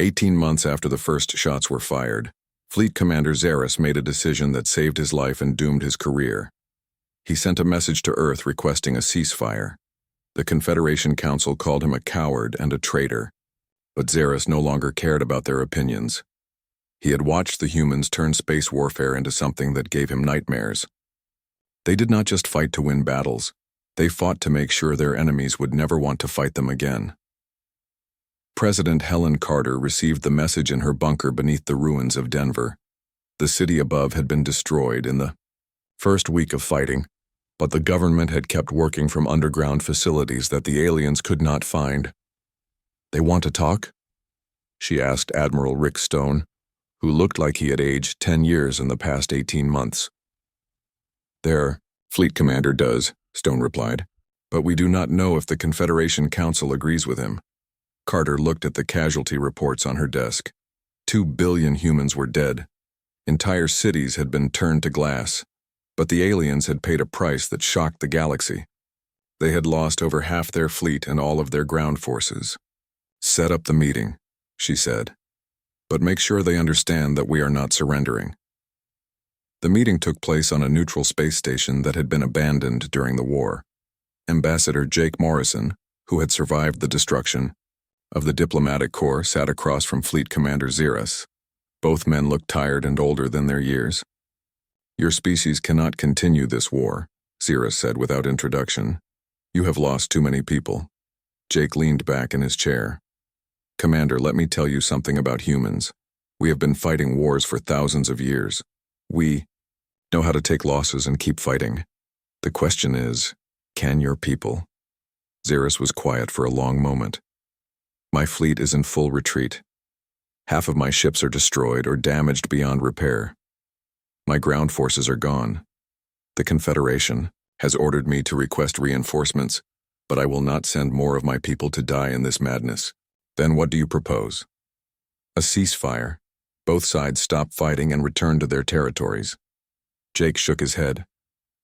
18 months after the first shots were fired, Fleet Commander Xeris made a decision that saved his life and doomed his career. He sent a message to Earth requesting a ceasefire. The Confederation Council called him a coward and a traitor, but Xeris no longer cared about their opinions. He had watched the humans turn space warfare into something that gave him nightmares. They did not just fight to win battles, they fought to make sure their enemies would never want to fight them again. President Helen Carter received the message in her bunker beneath the ruins of Denver. The city above had been destroyed in the first week of fighting, but the government had kept working from underground facilities that the aliens could not find. "They want to talk?" she asked Admiral Rick Stone, who looked like he had aged 10 years in the past 18 months. "Their fleet commander does," Stone replied, "but we do not know if the Confederation Council agrees with him." Carter looked at the casualty reports on her desk. 2 billion humans were dead. Entire cities had been turned to glass, but the aliens had paid a price that shocked the galaxy. They had lost over half their fleet and all of their ground forces. "Set up the meeting," she said, "but make sure they understand that we are not surrendering." The meeting took place on a neutral space station that had been abandoned during the war. Ambassador Jake Morrison, who had survived the destruction of the diplomatic corps, sat across from Fleet Commander Xeris. Both men looked tired and older than their years. "Your species cannot continue this war," Xeris said without introduction. "You have lost too many people." Jake leaned back in his chair. "Commander, let me tell you something about humans. We have been fighting wars for thousands of years. We know how to take losses and keep fighting. The question is, can your people?" Xeris was quiet for a long moment. "My fleet is in full retreat. Half of my ships are destroyed or damaged beyond repair. My ground forces are gone. The Confederation has ordered me to request reinforcements, but I will not send more of my people to die in this madness." "Then what do you propose?" "A ceasefire. Both sides stop fighting and return to their territories." Jake shook his head.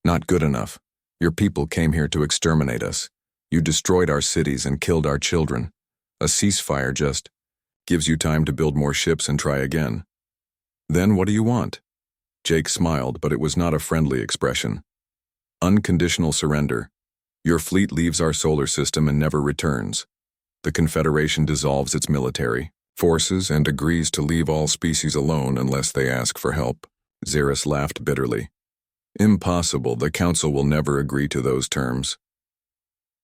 "Not good enough. Your people came here to exterminate us. You destroyed our cities and killed our children. A ceasefire just gives you time to build more ships and try again." "Then what do you want?" Jake smiled, but it was not a friendly expression. "Unconditional surrender. Your fleet leaves our solar system and never returns. The Confederation dissolves its military forces and agrees to leave all species alone unless they ask for help." Xeris laughed bitterly. "Impossible. The Council will never agree to those terms.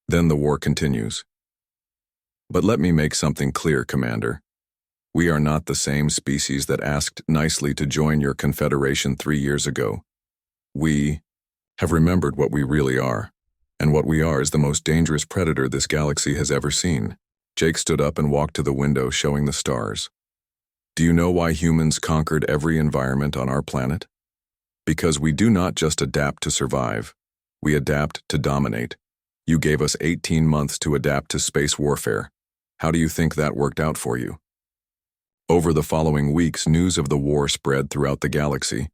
Then the war continues. But let me make something clear, Commander. We are not the same species that asked nicely to join your Confederation 3 years ago. We have remembered what we really are, and what we are is the most dangerous predator this galaxy has ever seen." Jake stood up and walked to the window, showing the stars. "Do you know why humans conquered every environment on our planet? Because we do not just adapt to survive, we adapt to dominate. You gave us 18 months to adapt to space warfare. How do you think that worked out for you?" Over the following weeks, news of the war spread throughout the galaxy.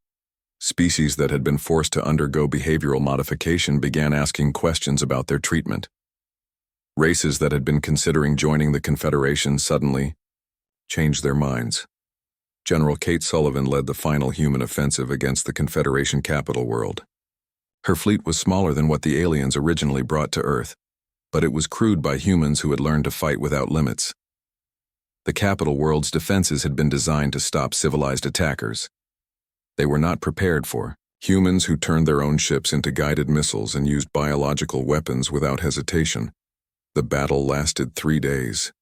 Species that had been forced to undergo behavioral modification began asking questions about their treatment. Races that had been considering joining the Confederation suddenly changed their minds. General Kate Sullivan led the final human offensive against the Confederation capital world. Her fleet was smaller than what the aliens originally brought to Earth, but it was crewed by humans who had learned to fight without limits. The capital world's defenses had been designed to stop civilized attackers. They were not prepared for humans who turned their own ships into guided missiles and used biological weapons without hesitation. The battle lasted 3 days.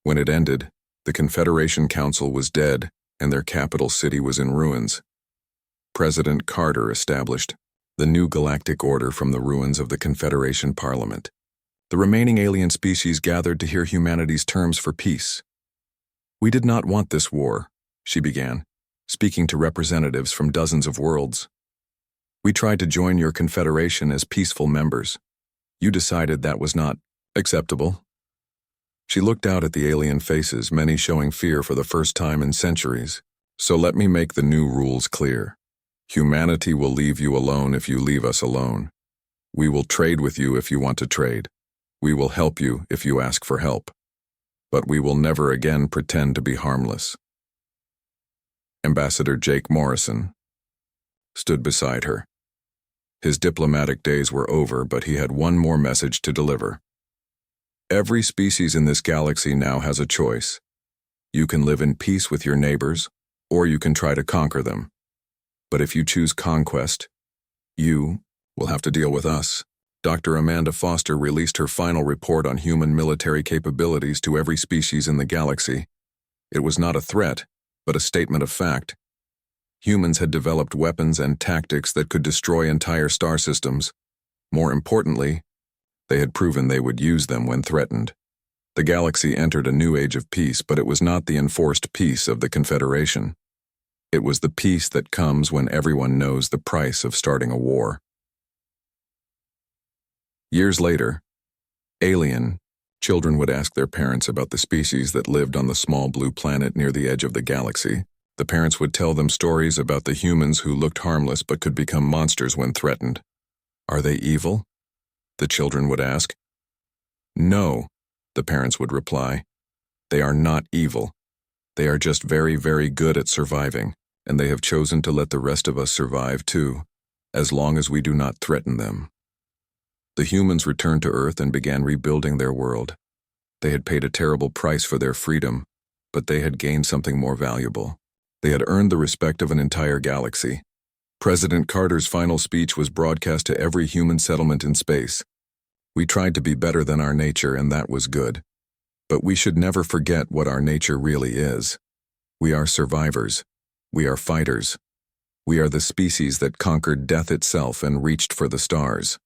When it ended, the Confederation Council was dead and their capital city was in ruins. President Carter established the new galactic order from the ruins of the Confederation Parliament. The remaining alien species gathered to hear humanity's terms for peace. "We did not want this war," she began, speaking to representatives from dozens of worlds. "We tried to join your Confederation as peaceful members. You decided that was not acceptable." She looked out at the alien faces, many showing fear for the first time in centuries. "So let me make the new rules clear. Humanity will leave you alone if you leave us alone. We will trade with you if you want to trade. We will help you if you ask for help. but we will never again pretend to be harmless. Ambassador Jake Morrison stood beside her. His diplomatic days were over, but he had one more message to deliver. Every species in this galaxy now has a choice. You can live in peace with your neighbors, or you can try to conquer them. But if you choose conquest, you will have to deal with us. Dr. Amanda Foster released her final report on human military capabilities to every species in the galaxy. It was not a threat, but a statement of fact. Humans had developed weapons and tactics that could destroy entire star systems. More importantly, they had proven they would use them when threatened. The galaxy entered a new age of peace, but it was not the enforced peace of the Confederation. It was the peace that comes when everyone knows the price of starting a war. Years later, alien children would ask their parents about the species that lived on the small blue planet near the edge of the galaxy. The parents would tell them stories about the humans who looked harmless but could become monsters when threatened. Are they evil? The children would ask. No, the parents would reply. They are not evil. They are just very, very good at surviving, and they have chosen to let the rest of us survive too, as long as we do not threaten them. The humans returned to Earth and began rebuilding their world. They had paid a terrible price for their freedom, but they had gained something more valuable. They had earned the respect of an entire galaxy. President Carter's final speech was broadcast to every human settlement in space. We tried to be better than our nature, and that was good. But we should never forget what our nature really is. We are survivors. We are fighters. We are the species that conquered death itself and reached for the stars.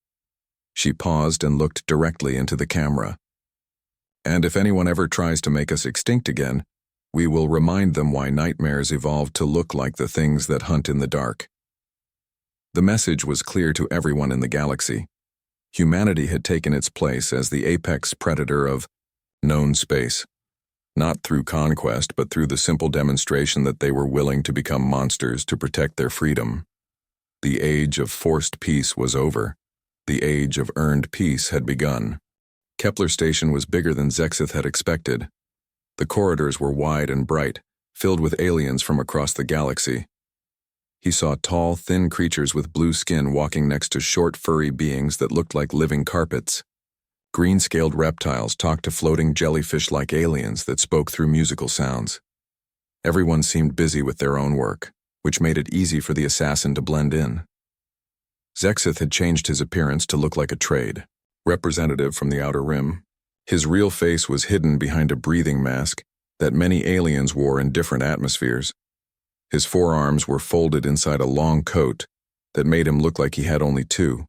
She paused and looked directly into the camera. And if anyone ever tries to make us extinct again, we will remind them why nightmares evolved to look like the things that hunt in the dark. The message was clear to everyone in the galaxy. Humanity had taken its place as the apex predator of known space, not through conquest, but through the simple demonstration that they were willing to become monsters to protect their freedom. The age of forced peace was over. The age of earned peace had begun. Kepler Station was bigger than Zexith had expected. The corridors were wide and bright, filled with aliens from across the galaxy. He saw tall, thin creatures with blue skin walking next to short, furry beings that looked like living carpets. Green-scaled reptiles talked to floating jellyfish-like aliens that spoke through musical sounds. Everyone seemed busy with their own work, which made it easy for the assassin to blend in. Zexith had changed his appearance to look like a trade representative from the Outer Rim. His real face was hidden behind a breathing mask that many aliens wore in different atmospheres. His forearms were folded inside a long coat that made him look like he had only two.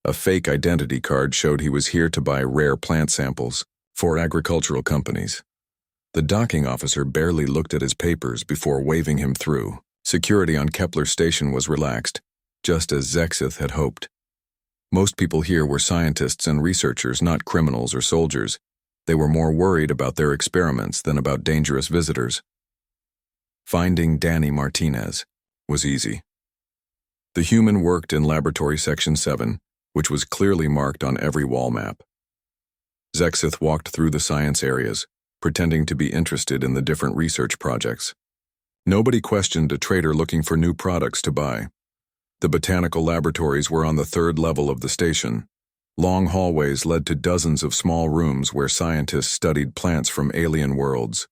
A fake identity card showed he was here to buy rare plant samples for agricultural companies. The docking officer barely looked at his papers before waving him through. Security on Kepler Station was relaxed, just as Zexith had hoped. Most people here were scientists and researchers, not criminals or soldiers. They were more worried about their experiments than about dangerous visitors. Finding Danny Martinez was easy. The human worked in Laboratory Section 7, which was clearly marked on every wall map. Zexith walked through the science areas, pretending to be interested in the different research projects. Nobody questioned a trader looking for new products to buy. The botanical laboratories were on the third level of the station. Long hallways led to dozens of small rooms where scientists studied plants from alien worlds.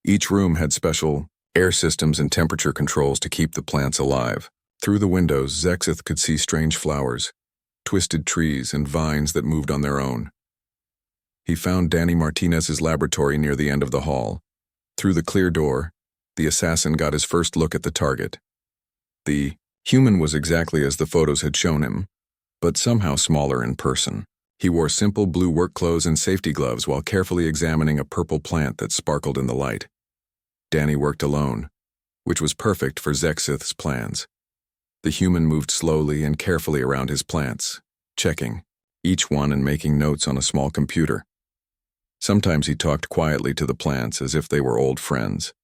Each room had special air systems and temperature controls to keep the plants alive. Through the windows, Zexith could see strange flowers, twisted trees, and vines that moved on their own. He found Danny Martinez's laboratory near the end of the hall. Through the clear door, the assassin got his first look at the target. The human was exactly as the photos had shown him, but somehow smaller in person. He wore simple blue work clothes and safety gloves while carefully examining a purple plant that sparkled in the light. Danny worked alone, which was perfect for Zexith's plans. The human moved slowly and carefully around his plants, checking each one and making notes on a small computer. Sometimes he talked quietly to the plants as if they were old friends.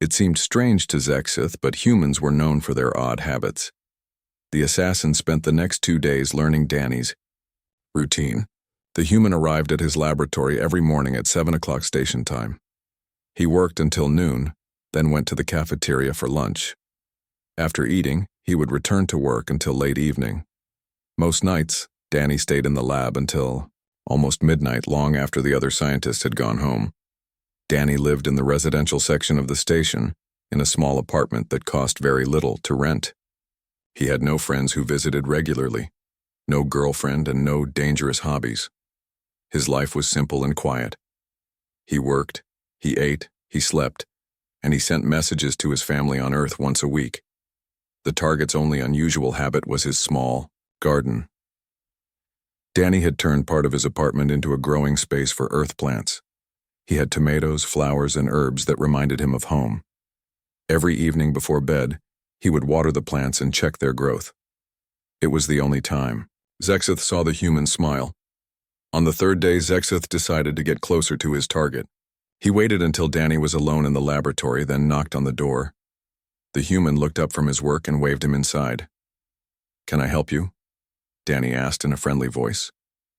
It seemed strange to Zexith, but humans were known for their odd habits. The assassin spent the next 2 days learning Danny's routine. The human arrived at his laboratory every morning at 7 o'clock station time. He worked until noon, then went to the cafeteria for lunch. After eating, he would return to work until late evening. Most nights, Danny stayed in the lab until almost midnight, long after the other scientists had gone home. Danny lived in the residential section of the station, in a small apartment that cost very little to rent. He had no friends who visited regularly, no girlfriend, and no dangerous hobbies. His life was simple and quiet. He worked, he ate, he slept, and he sent messages to his family on Earth once a week. The target's only unusual habit was his small garden. Danny had turned part of his apartment into a growing space for Earth plants. He had tomatoes, flowers, and herbs that reminded him of home. Every evening before bed, he would water the plants and check their growth. It was the only time. Zexith saw the human smile. On the third day, Zexith decided to get closer to his target. He waited until Danny was alone in the laboratory, then knocked on the door. The human looked up from his work and waved him inside. "Can I help you?" Danny asked in a friendly voice.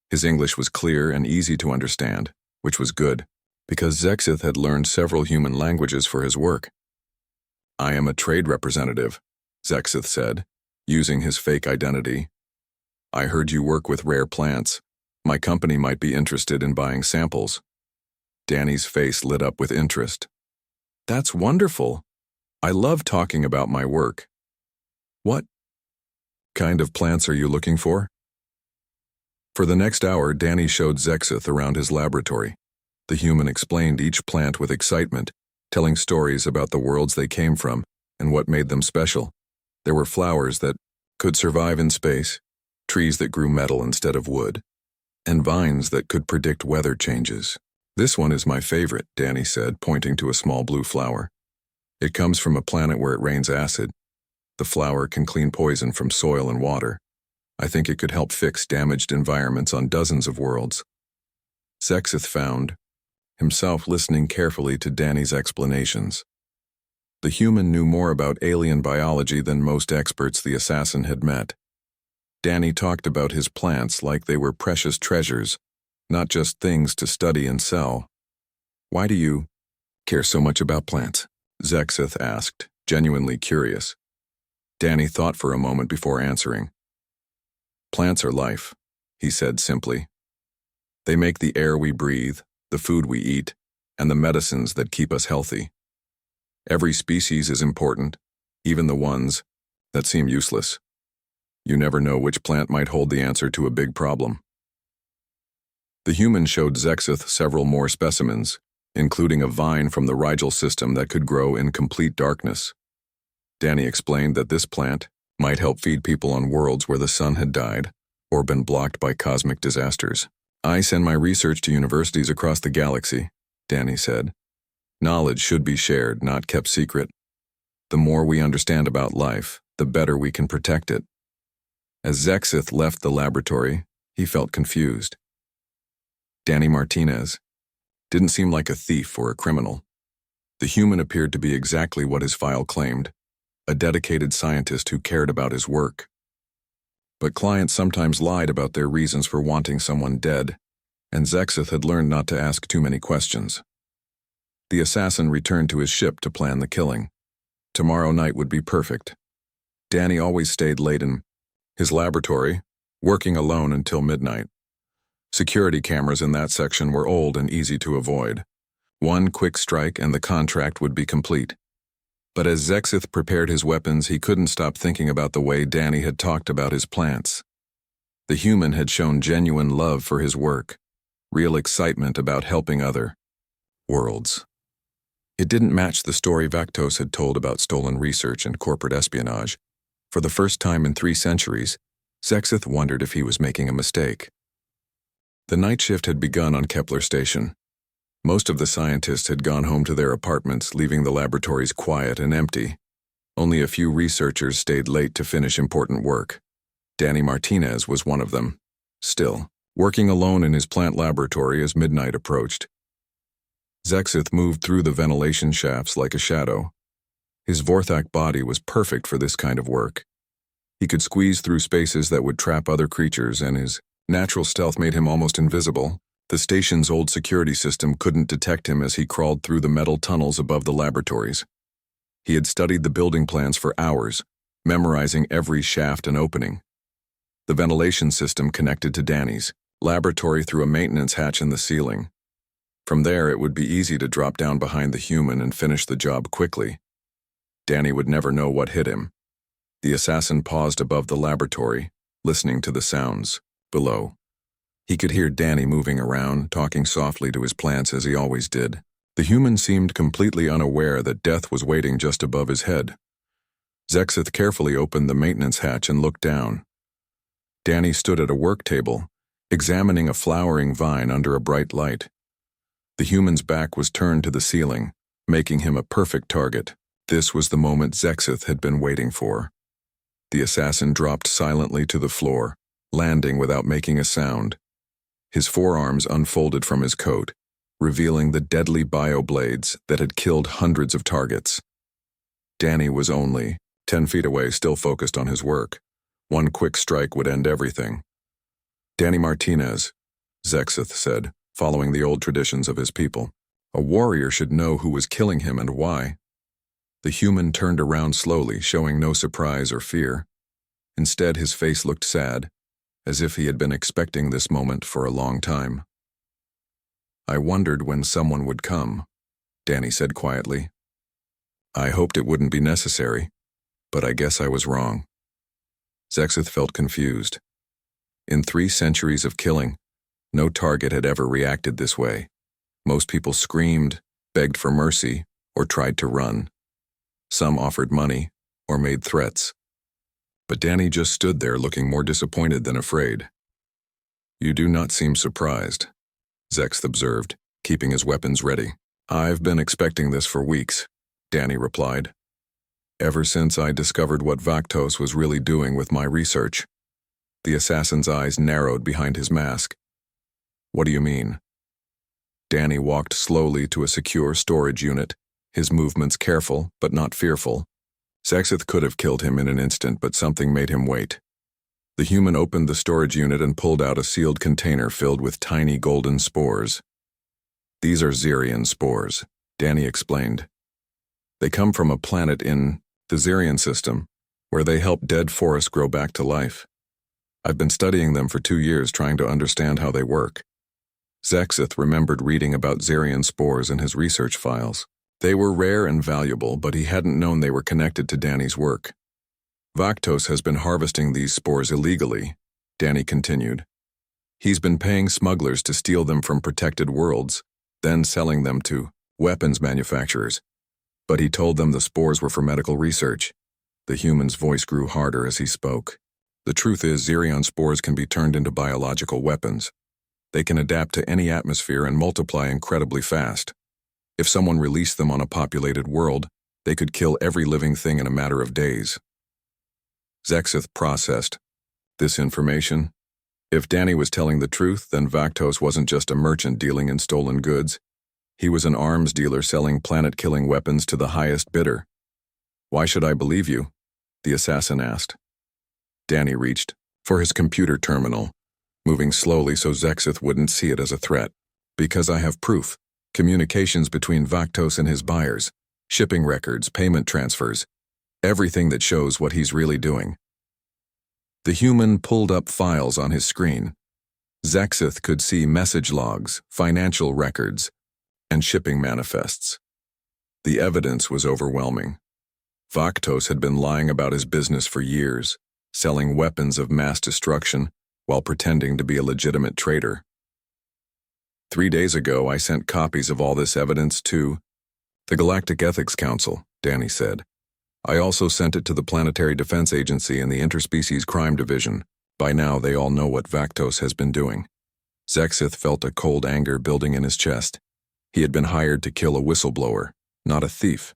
His English was clear and easy to understand, which was good, because Zexith had learned several human languages for his work. "I am a trade representative," Zexith said, using his fake identity. "I heard you work with rare plants. My company might be interested in buying samples." Danny's face lit up with interest. "That's wonderful. I love talking about my work. What kind of plants are you looking for?" For the next hour, Danny showed Zexith around his laboratory. The human explained each plant with excitement, telling stories about the worlds they came from and what made them special. There were flowers that could survive in space, trees that grew metal instead of wood, and vines that could predict weather changes. "This one is my favorite," Danny said, pointing to a small blue flower. "It comes from a planet where it rains acid. The flower can clean poison from soil and water. I think it could help fix damaged environments on dozens of worlds." Zexith found himself listening carefully to Danny's explanations. The human knew more about alien biology than most experts the assassin had met. Danny talked about his plants like they were precious treasures, not just things to study and sell. "Why do you care so much about plants?" Zexith asked, genuinely curious. Danny thought for a moment before answering. "Plants are life," he said simply. "They make the air we breathe, the food we eat, and the medicines that keep us healthy. Every species is important, even the ones that seem useless. You never know which plant might hold the answer to a big problem." The human showed Zexith several more specimens, including a vine from the Rigel system that could grow in complete darkness. Danny explained that this plant might help feed people on worlds where the sun had died or been blocked by cosmic disasters. "I send my research to universities across the galaxy," Danny said. "Knowledge should be shared, not kept secret. The more we understand about life, the better we can protect it." As Zexith left the laboratory, he felt confused. Danny Martinez didn't seem like a thief or a criminal. The human appeared to be exactly what his file claimed, a dedicated scientist who cared about his work. But clients sometimes lied about their reasons for wanting someone dead, and Zexith had learned not to ask too many questions. The assassin returned to his ship to plan the killing. Tomorrow night would be perfect. Danny always stayed late in his laboratory, working alone until midnight. Security cameras in that section were old and easy to avoid. One quick strike and the contract would be complete. But as Zexith prepared his weapons, he couldn't stop thinking about the way Danny had talked about his plants. The human had shown genuine love for his work, real excitement about helping other worlds. It didn't match the story Vaktos had told about stolen research and corporate espionage. For the first time in 3 centuries, Zexith wondered if he was making a mistake. The night shift had begun on Kepler Station. Most of the scientists had gone home to their apartments, leaving the laboratories quiet and empty. Only a few researchers stayed late to finish important work. Danny Martinez was one of them, still working alone in his plant laboratory as midnight approached. Zexith moved through the ventilation shafts like a shadow. His Vorthak body was perfect for this kind of work. He could squeeze through spaces that would trap other creatures, and his Natural stealth made him almost invisible. The station's old security system couldn't detect him as he crawled through the metal tunnels above the laboratories. He had studied the building plans for hours, memorizing every shaft and opening. The ventilation system connected to Danny's laboratory through a maintenance hatch in the ceiling. From there, it would be easy to drop down behind the human and finish the job quickly. Danny would never know what hit him. The assassin paused above the laboratory, listening to the sounds below. He could hear Danny moving around, talking softly to his plants as he always did. The human seemed completely unaware that death was waiting just above his head. Zexith carefully opened the maintenance hatch and looked down. Danny stood at a work table, examining a flowering vine under a bright light. The human's back was turned to the ceiling, making him a perfect target. This was the moment Zexith had been waiting for. The assassin dropped silently to the floor, landing without making a sound. His forearms unfolded from his coat, revealing the deadly bioblades that had killed hundreds of targets. Danny was only 10 feet away, still focused on his work. One quick strike would end everything. "Danny Martinez," Zexith said, following the old traditions of his people. "A warrior should know who was killing him and why." The human turned around slowly, showing no surprise or fear. Instead, his face looked sad, as if he had been expecting this moment for a long time. "I wondered when someone would come," Danny said quietly. "I hoped it wouldn't be necessary, but I guess I was wrong." Zexith felt confused. In 3 centuries of killing, no target had ever reacted this way. Most people screamed, begged for mercy, or tried to run. Some offered money, or made threats. But Danny just stood there looking more disappointed than afraid. "You do not seem surprised," Zexith observed, keeping his weapons ready. "I've been expecting this for weeks," Danny replied. "Ever since I discovered what Vaktos was really doing with my research." The assassin's eyes narrowed behind his mask. "What do you mean?" Danny walked slowly to a secure storage unit, his movements careful but not fearful. Zexith could have killed him in an instant, but something made him wait. The human opened the storage unit and pulled out a sealed container filled with tiny golden spores. "These are Xerian spores," Danny explained. "They come from a planet in the Xerian system, where they help dead forests grow back to life. I've been studying them for 2 years, trying to understand how they work." Zexith remembered reading about Xerian spores in his research files. They were rare and valuable, but he hadn't known they were connected to Danny's work. "Vaktos has been harvesting these spores illegally," Danny continued. "He's been paying smugglers to steal them from protected worlds, then selling them to weapons manufacturers. But he told them the spores were for medical research." The human's voice grew harder as he spoke. "The truth is, Xerion spores can be turned into biological weapons. They can adapt to any atmosphere and multiply incredibly fast. If someone released them on a populated world, they could kill every living thing in a matter of days." Zexith processed this information. If Danny was telling the truth, then Vaktos wasn't just a merchant dealing in stolen goods. He was an arms dealer selling planet-killing weapons to the highest bidder. "Why should I believe you?" the assassin asked. Danny reached for his computer terminal, moving slowly so Zexith wouldn't see it as a threat. "Because I have proof. Communications between Vaktos and his buyers, shipping records, payment transfers, everything that shows what he's really doing." The human pulled up files on his screen. Zexith could see message logs, financial records, and shipping manifests. The evidence was overwhelming. Vaktos had been lying about his business for years, selling weapons of mass destruction while pretending to be a legitimate trader. 3 days ago, I sent copies of all this evidence to the Galactic Ethics Council, Danny said. I also sent it to the Planetary Defense Agency and the Interspecies Crime Division. By now, they all know what Vaktos has been doing. Zexith felt a cold anger building in his chest. He had been hired to kill a whistleblower, not a thief.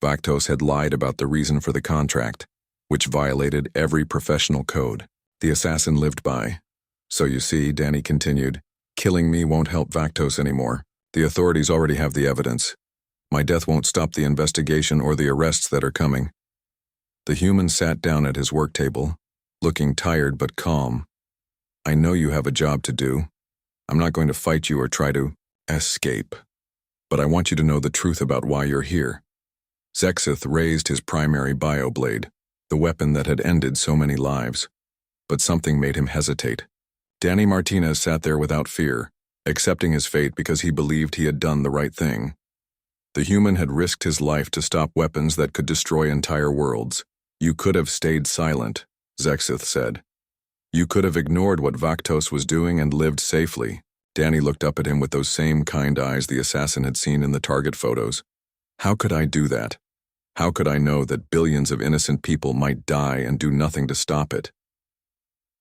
Vaktos had lied about the reason for the contract, which violated every professional code the assassin lived by. "So you see," Danny continued, "killing me won't help Vaktos anymore. The authorities already have the evidence. My death won't stop the investigation or the arrests that are coming." The human sat down at his work table, looking tired but calm. I know you have a job to do. I'm not going to fight you or try to escape. But I want you to know the truth about why you're here. Zexith raised his primary bioblade, the weapon that had ended so many lives. But something made him hesitate. Danny Martinez sat there without fear, accepting his fate because he believed he had done the right thing. The human had risked his life to stop weapons that could destroy entire worlds. You could have stayed silent, Zexith said. You could have ignored what Vaktos was doing and lived safely. Danny looked up at him with those same kind eyes the assassin had seen in the target photos. How could I do that? How could I know that billions of innocent people might die and do nothing to stop it?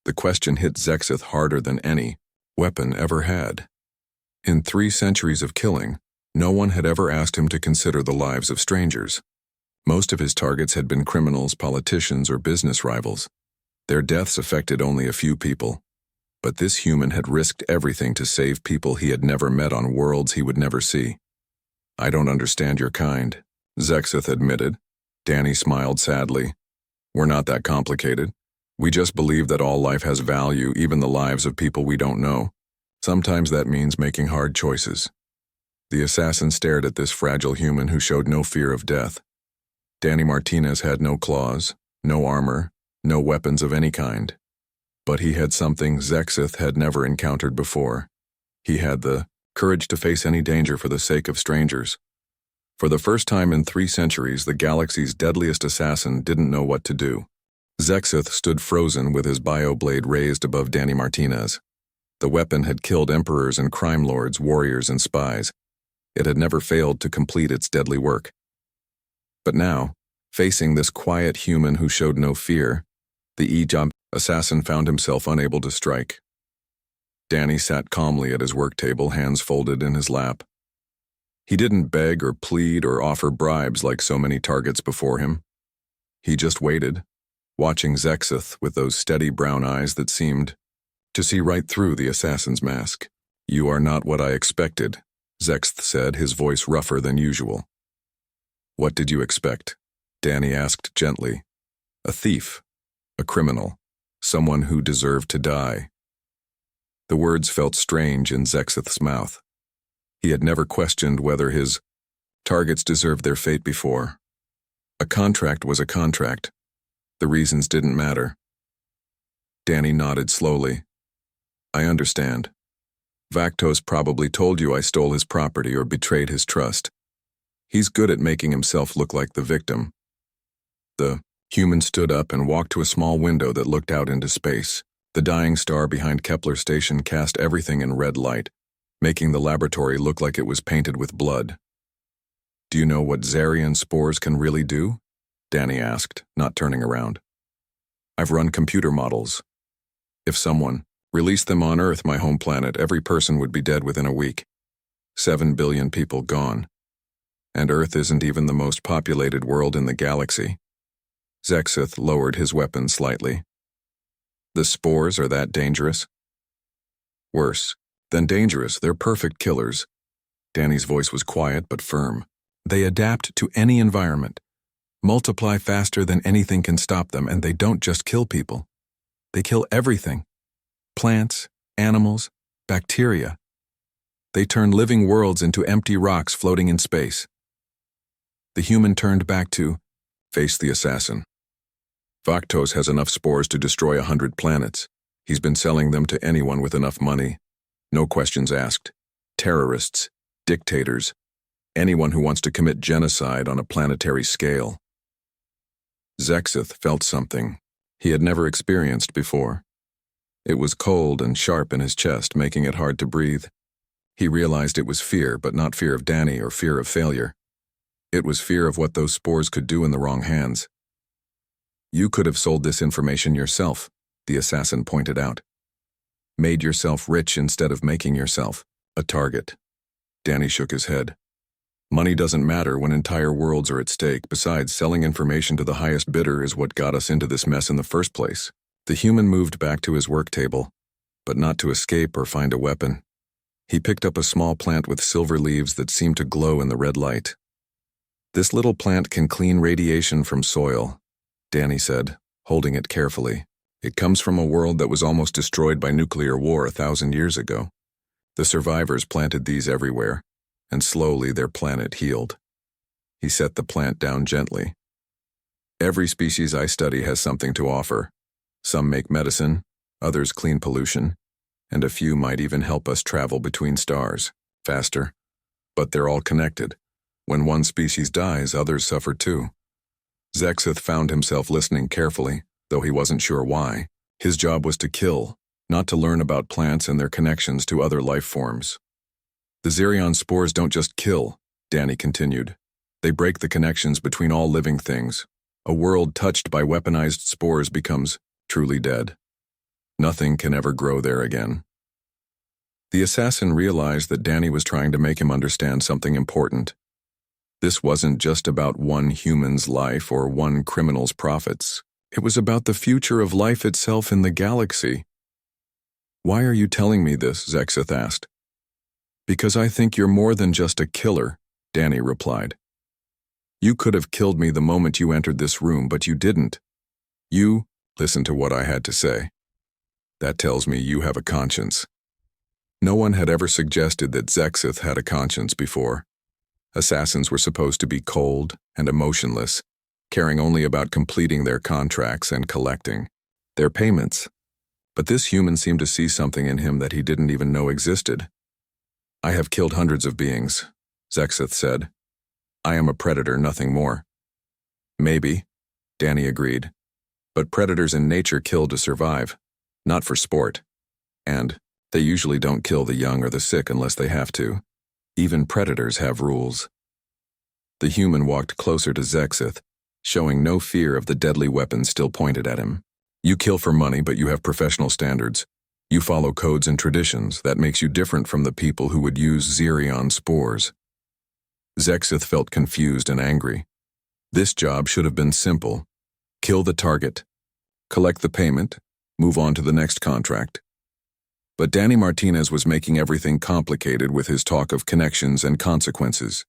The question hit Zexith harder than any weapon ever had. In 3 centuries of killing, no one had ever asked him to consider the lives of strangers. Most of his targets had been criminals, politicians, or business rivals. Their deaths affected only a few people. But this human had risked everything to save people he had never met on worlds he would never see. I don't understand your kind, Zexith admitted. Danny smiled sadly. We're not that complicated. We just believe that all life has value, even the lives of people we don't know. Sometimes that means making hard choices. The assassin stared at this fragile human who showed no fear of death. Danny Martinez had no claws, no armor, no weapons of any kind. But he had something Zexith had never encountered before. He had the courage to face any danger for the sake of strangers. For the first time in 3 centuries, the galaxy's deadliest assassin didn't know what to do. Zexith stood frozen with his bioblade raised above Danny Martinez. The weapon had killed emperors and crime lords, warriors and spies. It had never failed to complete its deadly work. But now, facing this quiet human who showed no fear, the Ejab assassin found himself unable to strike. Danny sat calmly at his work table, hands folded in his lap. He didn't beg or plead or offer bribes like so many targets before him. He just waited, watching Zexith with those steady brown eyes that seemed to see right through the assassin's mask. You are not what I expected, Zexith said, his voice rougher than usual. What did you expect? Danny asked gently. A thief, a criminal, someone who deserved to die. The words felt strange in Zexith's mouth. He had never questioned whether his targets deserved their fate before. A contract was a contract. The reasons didn't matter. Danny nodded slowly. I understand. Vaktos probably told you I stole his property or betrayed his trust. He's good at making himself look like the victim. The human stood up and walked to a small window that looked out into space. The dying star behind Kepler Station cast everything in red light, making the laboratory look like it was painted with blood. Do you know what Zarian spores can really do? Danny asked, not turning around. I've run computer models. If someone released them on Earth, my home planet, every person would be dead within a week. 7 billion people gone. And Earth isn't even the most populated world in the galaxy. Zexith lowered his weapon slightly. The spores are that dangerous? Worse than dangerous, they're perfect killers. Danny's voice was quiet but firm. They adapt to any environment, multiply faster than anything can stop them, and they don't just kill people. They kill everything. Plants, animals, bacteria. They turn living worlds into empty rocks floating in space. The human turned back to face the assassin. Vaktos has enough spores to destroy 100 planets. He's been selling them to anyone with enough money. No questions asked. Terrorists, dictators, anyone who wants to commit genocide on a planetary scale. Zexith felt something he had never experienced before. It was cold and sharp in his chest, making it hard to breathe. He realized it was fear, but not fear of Danny or fear of failure. It was fear of what those spores could do in the wrong hands. You could have sold this information yourself, the assassin pointed out. Made yourself rich instead of making yourself a target. Danny shook his head. Money doesn't matter when entire worlds are at stake. Besides, selling information to the highest bidder is what got us into this mess in the first place. The human moved back to his work table, but not to escape or find a weapon. He picked up a small plant with silver leaves that seemed to glow in the red light. This little plant can clean radiation from soil, Danny said, holding it carefully. It comes from a world that was almost destroyed by nuclear war 1,000 years ago. The survivors planted these everywhere, and slowly their planet healed. He set the plant down gently. Every species I study has something to offer. Some make medicine, others clean pollution, and a few might even help us travel between stars faster. But they're all connected. When one species dies, others suffer too. Zexith found himself listening carefully, though he wasn't sure why. His job was to kill, not to learn about plants and their connections to other life forms. The Xerion spores don't just kill, Danny continued. They break the connections between all living things. A world touched by weaponized spores becomes truly dead. Nothing can ever grow there again. The assassin realized that Danny was trying to make him understand something important. This wasn't just about one human's life or one criminal's profits. It was about the future of life itself in the galaxy. "Why are you telling me this?" Zexith asked. "Because I think you're more than just a killer," Danny replied. "You could have killed me the moment you entered this room, but you didn't. You listened to what I had to say. That tells me you have a conscience." No one had ever suggested that Zexith had a conscience before. Assassins were supposed to be cold and emotionless, caring only about completing their contracts and collecting their payments. But this human seemed to see something in him that he didn't even know existed. "I have killed hundreds of beings," Zexith said. "I am a predator, nothing more." "Maybe," Danny agreed. "But predators in nature kill to survive, not for sport. And they usually don't kill the young or the sick unless they have to. Even predators have rules." The human walked closer to Zexith, showing no fear of the deadly weapon still pointed at him. "You kill for money, but you have professional standards. You follow codes and traditions. That makes you different from the people who would use Xerion spores." Zexith felt confused and angry. This job should have been simple. Kill the target, collect the payment, move on to the next contract. But Danny Martinez was making everything complicated with his talk of connections and consequences.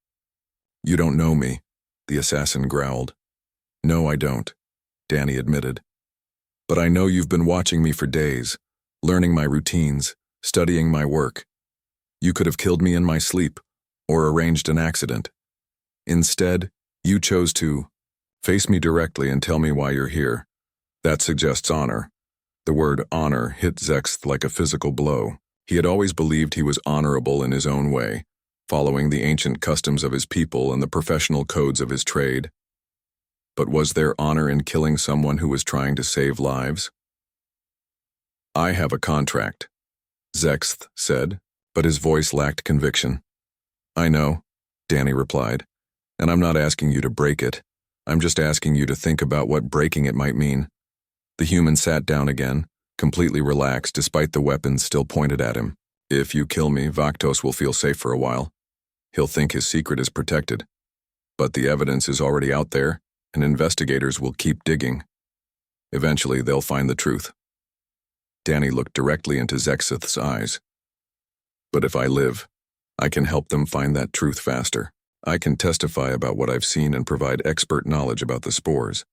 "You don't know me," the assassin growled. "No, I don't," Danny admitted. "But I know you've been watching me for days, learning my routines, studying my work. You could have killed me in my sleep, or arranged an accident. Instead, you chose to face me directly and tell me why you're here. That suggests honor." The word honor hit Zexith like a physical blow. He had always believed he was honorable in his own way, following the ancient customs of his people and the professional codes of his trade. But was there honor in killing someone who was trying to save lives? "I have a contract," Zexith said, but his voice lacked conviction. "I know," Danny replied, "and I'm not asking you to break it. I'm just asking you to think about what breaking it might mean." The human sat down again, completely relaxed despite the weapons still pointed at him. "If you kill me, Vaktos will feel safe for a while. He'll think his secret is protected. But the evidence is already out there, and investigators will keep digging. Eventually, they'll find the truth." Danny looked directly into Zexith's eyes. "But if I live, I can help them find that truth faster. I can testify about what I've seen and provide expert knowledge about the spores.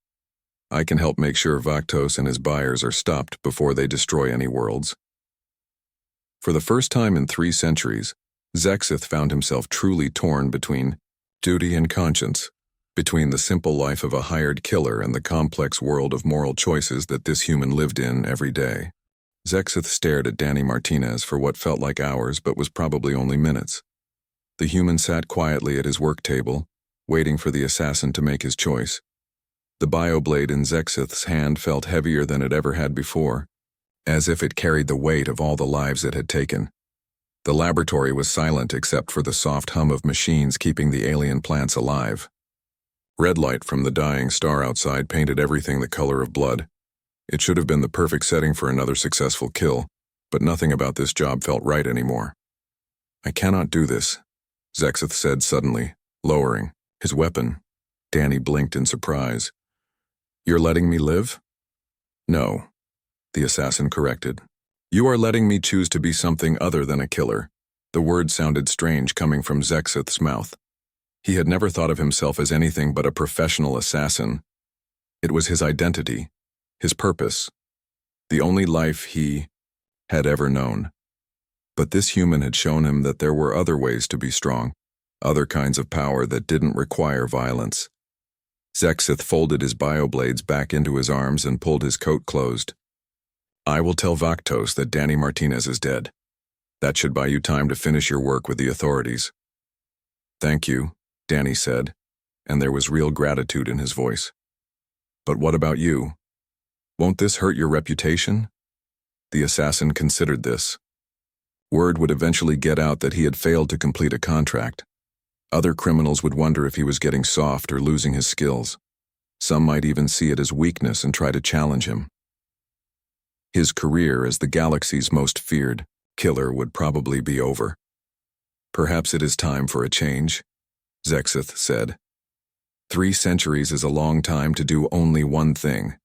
I can help make sure Vaktos and his buyers are stopped before they destroy any worlds." For the first time in 3 centuries, Zexith found himself truly torn between duty and conscience, between the simple life of a hired killer and the complex world of moral choices that this human lived in every day. Zexith stared at Danny Martinez for what felt like hours but was probably only minutes. The human sat quietly at his work table, waiting for the assassin to make his choice. The bioblade in Zexith's hand felt heavier than it ever had before, as if it carried the weight of all the lives it had taken. The laboratory was silent except for the soft hum of machines keeping the alien plants alive. Red light from the dying star outside painted everything the color of blood. It should have been the perfect setting for another successful kill, but nothing about this job felt right anymore. "I cannot do this," Zexith said suddenly, lowering his weapon. Danny blinked in surprise. "You're letting me live?" "No," the assassin corrected. "You are letting me choose to be something other than a killer." The word sounded strange coming from Zexith's mouth. He had never thought of himself as anything but a professional assassin. It was his identity, his purpose. the only life he had ever known. But this human had shown him that there were other ways to be strong, other kinds of power that didn't require violence. Zexith folded his bioblades back into his arms and pulled his coat closed. I will tell Vaktos that Danny Martinez is dead. That should buy you time to finish your work with the authorities. Thank you, Danny said, and there was real gratitude in his voice. But what about you? Won't this hurt your reputation? The assassin considered this. Word would eventually get out that he had failed to complete a contract. Other criminals would wonder if he was getting soft or losing his skills. Some might even see it as weakness and try to challenge him. His career as the galaxy's most feared killer would probably be over. Perhaps it is time for a change, Zexith said. 3 centuries is a long time to do only one thing.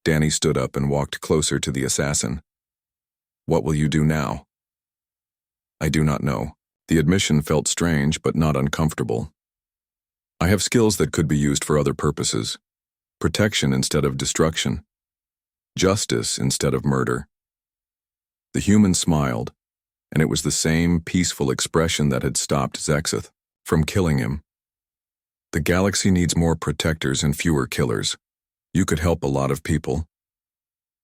Danny stood up and walked closer to the assassin. What will you do now? I do not know. The admission felt strange but not uncomfortable. I have skills that could be used for other purposes. Protection instead of destruction. Justice instead of murder. The human smiled, and it was the same peaceful expression that had stopped Zexith from killing him. The galaxy needs more protectors and fewer killers. You could help a lot of people.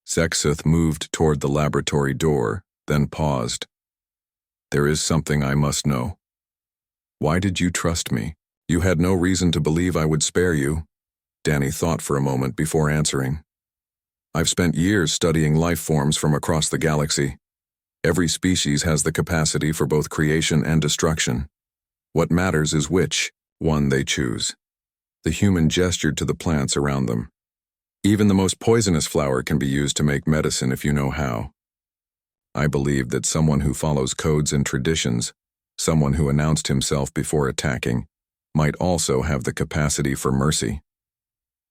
Zexith moved toward the laboratory door, then paused. There is something I must know. Why did you trust me? You had no reason to believe I would spare you. Danny thought for a moment before answering. I've spent years studying life forms from across the galaxy. Every species has the capacity for both creation and destruction. What matters is which one they choose. The human gestured to the plants around them. Even the most poisonous flower can be used to make medicine if you know how. I believe that someone who follows codes and traditions, someone who announced himself before attacking, might also have the capacity for mercy.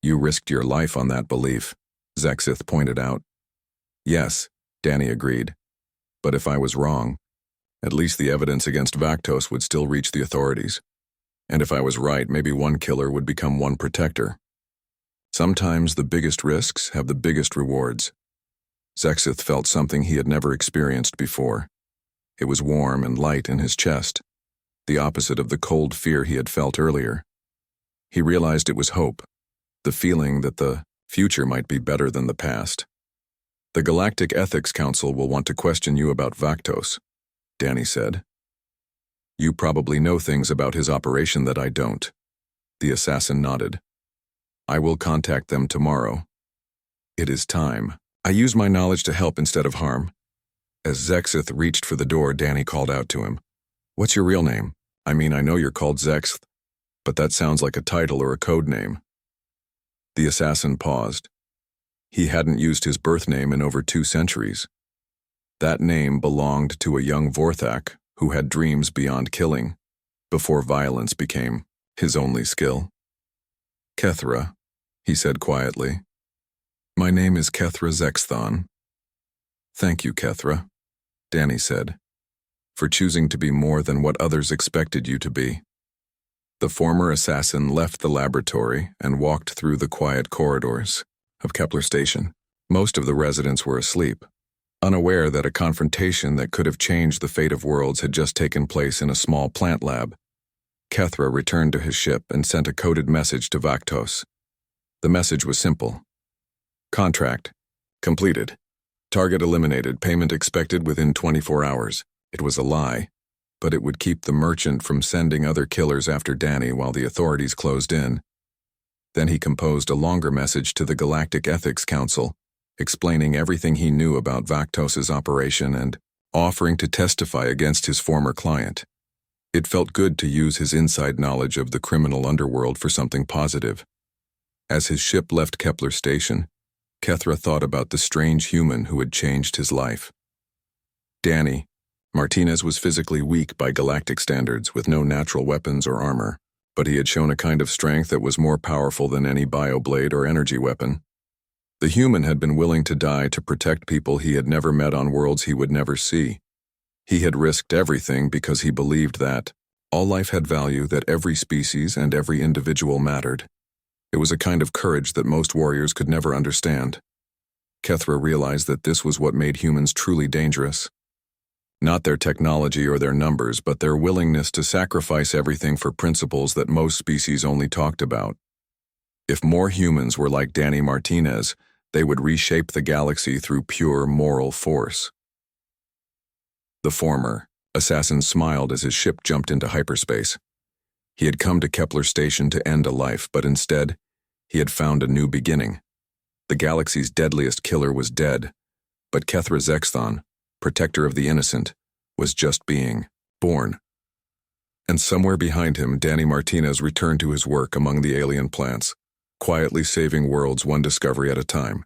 You risked your life on that belief, Zexith pointed out. Yes, Danny agreed. But if I was wrong, at least the evidence against Vaktos would still reach the authorities. And if I was right, maybe one killer would become one protector. Sometimes the biggest risks have the biggest rewards. Zexith felt something he had never experienced before. It was warm and light in his chest, the opposite of the cold fear he had felt earlier. He realized it was hope, the feeling that the future might be better than the past. The Galactic Ethics Council will want to question you about Vaktos, Danny said. You probably know things about his operation that I don't. The assassin nodded. I will contact them tomorrow. It is time. I use my knowledge to help instead of harm. As Zexith reached for the door, Danny called out to him. What's your real name? I mean, I know you're called Zexith, but that sounds like a title or a code name. The assassin paused. He hadn't used his birth name in over 2 centuries. That name belonged to a young Vorthak who had dreams beyond killing, before violence became his only skill. Kethra, he said quietly. My name is Kethra Zexthon. Thank you, Kethra, Danny said, for choosing to be more than what others expected you to be. The former assassin left the laboratory and walked through the quiet corridors of Kepler Station. Most of the residents were asleep, unaware that a confrontation that could have changed the fate of worlds had just taken place in a small plant lab. Kethra returned to his ship and sent a coded message to Vaktos. The message was simple. Contract completed. Target eliminated. Payment expected within 24 hours. It was a lie, but it would keep the merchant from sending other killers after Danny while the authorities closed in. Then he composed a longer message to the Galactic Ethics Council, explaining everything he knew about Vaktos's operation and offering to testify against his former client. It felt good to use his inside knowledge of the criminal underworld for something positive. As his ship left Kepler Station, Kethra thought about the strange human who had changed his life. Danny Martinez was physically weak by galactic standards with no natural weapons or armor, but he had shown a kind of strength that was more powerful than any bioblade or energy weapon. The human had been willing to die to protect people he had never met on worlds he would never see. He had risked everything because he believed that all life had value, that every species and every individual mattered. It was a kind of courage that most warriors could never understand. Kethra realized that this was what made humans truly dangerous. Not their technology or their numbers, but their willingness to sacrifice everything for principles that most species only talked about. If more humans were like Danny Martinez, they would reshape the galaxy through pure moral force. The former assassin smiled as his ship jumped into hyperspace. He had come to Kepler Station to end a life, but instead, he had found a new beginning. The galaxy's deadliest killer was dead, but Kethra Zexthon, protector of the innocent, was just being born. And somewhere behind him, Danny Martinez returned to his work among the alien plants, quietly saving worlds one discovery at a time.